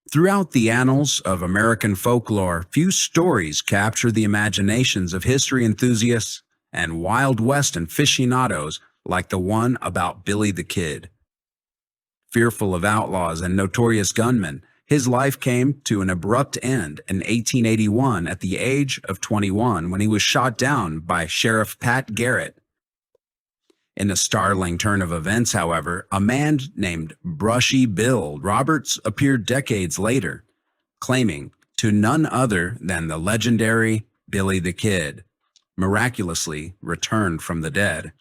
Throughout the annals of American folklore, few stories capture the imaginations of history enthusiasts and Wild West aficionados like the one about Billy the Kid. Fearful of outlaws and notorious gunmen, his life came to an abrupt end in 1881 at the age of 21 when he was shot down by Sheriff Pat Garrett. In a startling turn of events, however, a man named Brushy Bill Roberts appeared decades later, claiming to none other than the legendary Billy the Kid, miraculously returned from the dead.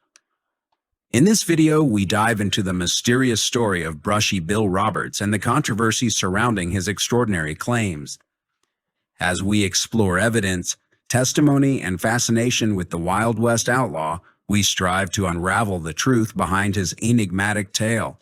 In this video, we dive into the mysterious story of Brushy Bill Roberts and the controversy surrounding his extraordinary claims. As we explore evidence, testimony, and fascination with the Wild West outlaw, we strive to unravel the truth behind his enigmatic tale.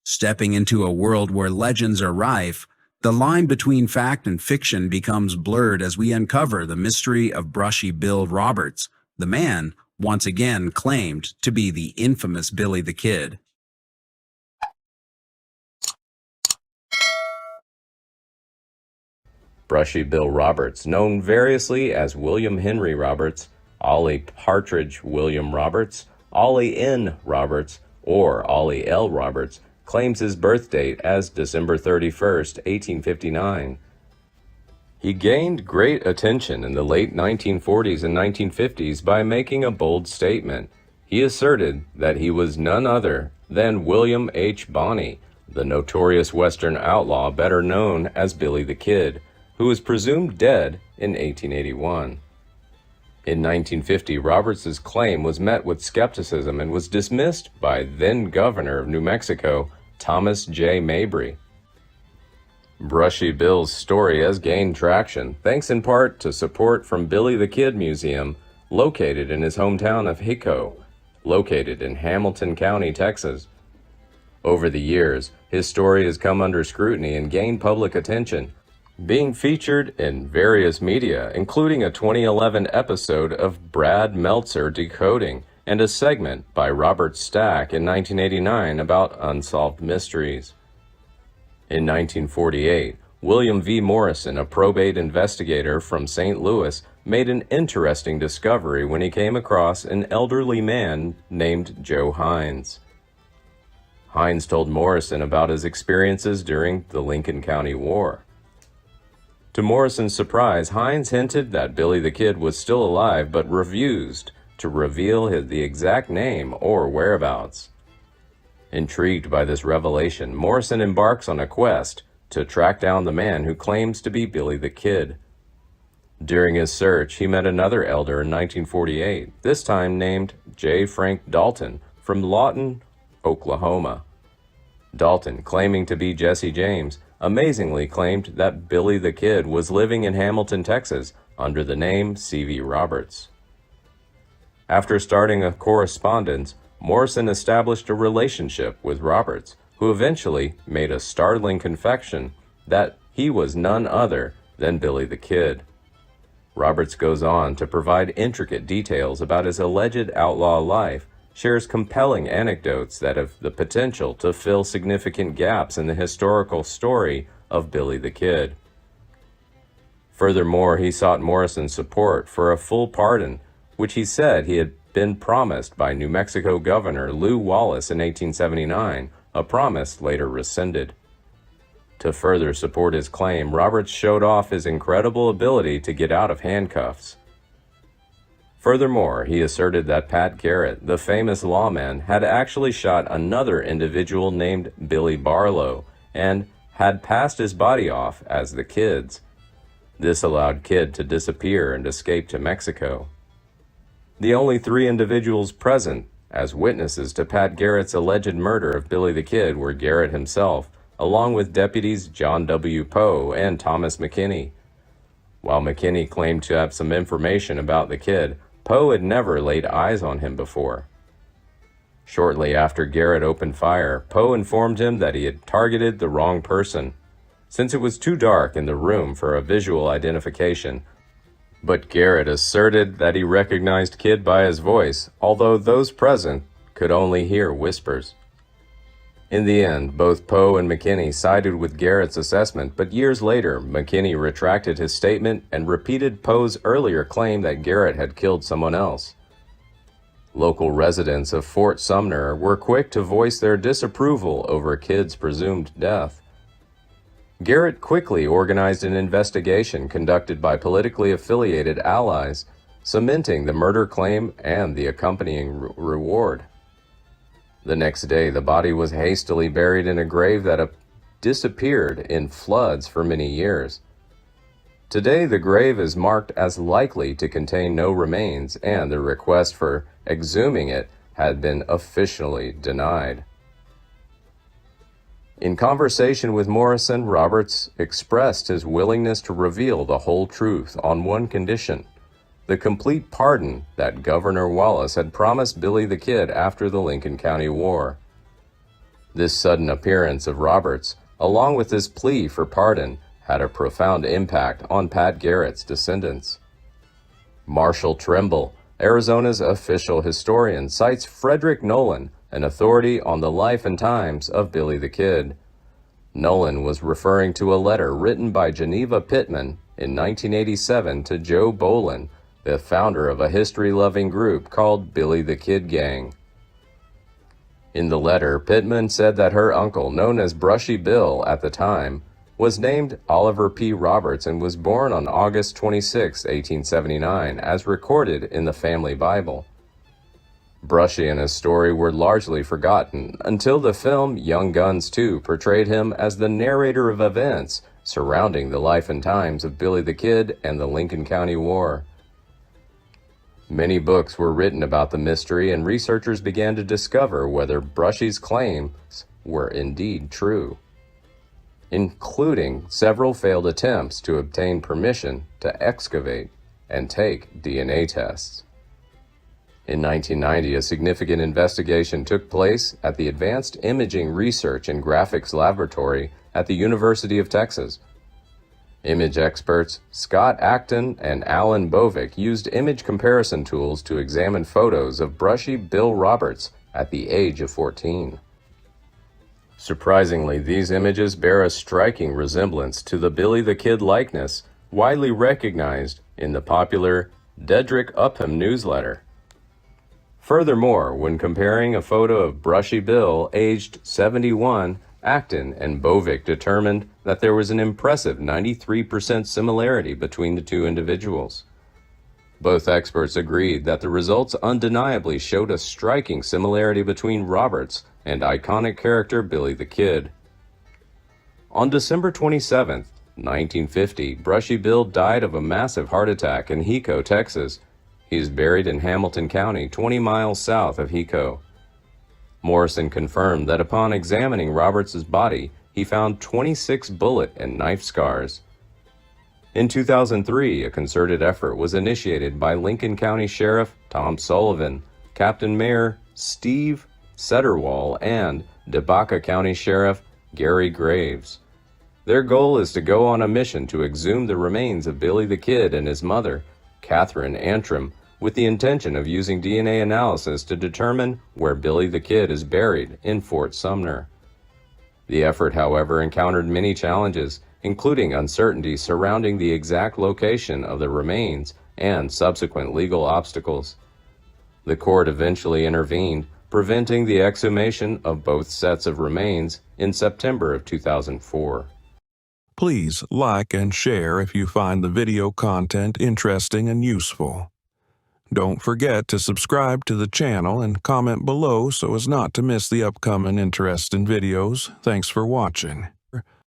Stepping into a world where legends are rife, the line between fact and fiction becomes blurred as we uncover the mystery of Brushy Bill Roberts, the man once again claimed to be the infamous Billy the Kid. Brushy Bill Roberts, known variously as William Henry Roberts, Ollie Partridge William Roberts, Ollie N. Roberts, or Ollie L. Roberts, claims his birth date as December 31st, 1859. He gained great attention in the late 1940s and 1950s by making a bold statement. He asserted that he was none other than William H. Bonney, the notorious Western outlaw better known as Billy the Kid, who was presumed dead in 1881. In 1950, Roberts' claim was met with skepticism and was dismissed by then-Governor of New Mexico, Thomas J. Mabry. Brushy Bill's story has gained traction, thanks in part to support from Billy the Kid Museum, located in his hometown of Hico, located in Hamilton County, Texas. Over the years, his story has come under scrutiny and gained public attention, being featured in various media, including a 2011 episode of Brad Meltzer Decoding and a segment by Robert Stack in 1989 about unsolved mysteries. In 1948, William V. Morrison, a probate investigator from St. Louis, made an interesting discovery when he came across an elderly man named Joe Hines. Hines told Morrison about his experiences during the Lincoln County War. To Morrison's surprise, Hines hinted that Billy the Kid was still alive but refused to reveal the exact name or whereabouts. Intrigued by this revelation, Morrison embarks on a quest to track down the man who claims to be Billy the Kid. During his search, he met another elder in 1948, this time named J. Frank Dalton from Lawton, Oklahoma. Dalton, claiming to be Jesse James, amazingly claimed that Billy the Kid was living in Hamilton, Texas, under the name C.V. Roberts. After starting a correspondence, Morrison established a relationship with Roberts, who eventually made a startling confession that he was none other than Billy the Kid. Roberts goes on to provide intricate details about his alleged outlaw life, shares compelling anecdotes that have the potential to fill significant gaps in the historical story of Billy the Kid. Furthermore, he sought Morrison's support for a full pardon, which he said he had been promised by New Mexico Governor Lew Wallace in 1879, a promise later rescinded. To further support his claim, Roberts showed off his incredible ability to get out of handcuffs. Furthermore, he asserted that Pat Garrett, the famous lawman, had actually shot another individual named Billy Barlow and had passed his body off as the Kid's. This allowed Kid to disappear and escape to Mexico. The only three individuals present as witnesses to Pat Garrett's alleged murder of Billy the Kid were Garrett himself, along with deputies John W. Poe and Thomas McKinney. While McKinney claimed to have some information about the Kid, Poe had never laid eyes on him before. Shortly after Garrett opened fire, Poe informed him that he had targeted the wrong person, since it was too dark in the room for a visual identification. But Garrett asserted that he recognized Kid by his voice, although those present could only hear whispers. In the end, both Poe and McKinney sided with Garrett's assessment, but years later, McKinney retracted his statement and repeated Poe's earlier claim that Garrett had killed someone else. Local residents of Fort Sumner were quick to voice their disapproval over Kidd's presumed death. Garrett quickly organized an investigation conducted by politically affiliated allies, cementing the murder claim and the accompanying reward. The next day, the body was hastily buried in a grave that disappeared in floods for many years. Today, the grave is marked as likely to contain no remains, and the request for exhuming it had been officially denied. In conversation with Morrison, Roberts expressed his willingness to reveal the whole truth on one condition: the complete pardon that Governor Wallace had promised Billy the Kid after the Lincoln County War. This sudden appearance of Roberts, along with his plea for pardon, had a profound impact on Pat Garrett's descendants. Marshall Trimble, Arizona's official historian, cites Frederick Nolan, an authority on the life and times of Billy the Kid. Nolan was referring to a letter written by Geneva Pittman in 1987 to Joe Bolin, the founder of a history-loving group called Billy the Kid Gang. In the letter, Pittman said that her uncle, known as Brushy Bill at the time, was named Oliver P. Roberts and was born on August 26, 1879, as recorded in the family Bible. Brushy and his story were largely forgotten until the film Young Guns 2 portrayed him as the narrator of events surrounding the life and times of Billy the Kid and the Lincoln County War. Many books were written about the mystery, and researchers began to discover whether Brushy's claims were indeed true, including several failed attempts to obtain permission to excavate and take DNA tests. In 1990, a significant investigation took place at the Advanced Imaging Research and Graphics Laboratory at the University of Texas. Image experts Scott Acton and Alan Bovick used image comparison tools to examine photos of Brushy Bill Roberts at the age of 14. Surprisingly, these images bear a striking resemblance to the Billy the Kid likeness widely recognized in the popular Dedrick Upham newsletter. Furthermore, when comparing a photo of Brushy Bill, aged 71, Acton and Bovick determined that there was an impressive 93% similarity between the two individuals. Both experts agreed that the results undeniably showed a striking similarity between Roberts and iconic character Billy the Kid. On December 27, 1950, Brushy Bill died of a massive heart attack in Hico, Texas. He is buried in Hamilton County, 20 miles south of Hico. Morrison confirmed that upon examining Roberts' body, he found 26 bullet and knife scars. In 2003, a concerted effort was initiated by Lincoln County Sheriff Tom Sullivan, Captain Mayor Steve Setterwall, and DeBaca County Sheriff Gary Graves. Their goal is to go on a mission to exhume the remains of Billy the Kid and his mother, Catherine Antrim, with the intention of using DNA analysis to determine where Billy the Kid is buried in Fort Sumner. The effort, however, encountered many challenges, including uncertainty surrounding the exact location of the remains and subsequent legal obstacles. The court eventually intervened, preventing the exhumation of both sets of remains in September of 2004. Please like and share if you find the video content interesting and useful. Don't forget to subscribe to the channel and comment below so as not to miss the upcoming interesting videos. Thanks for watching.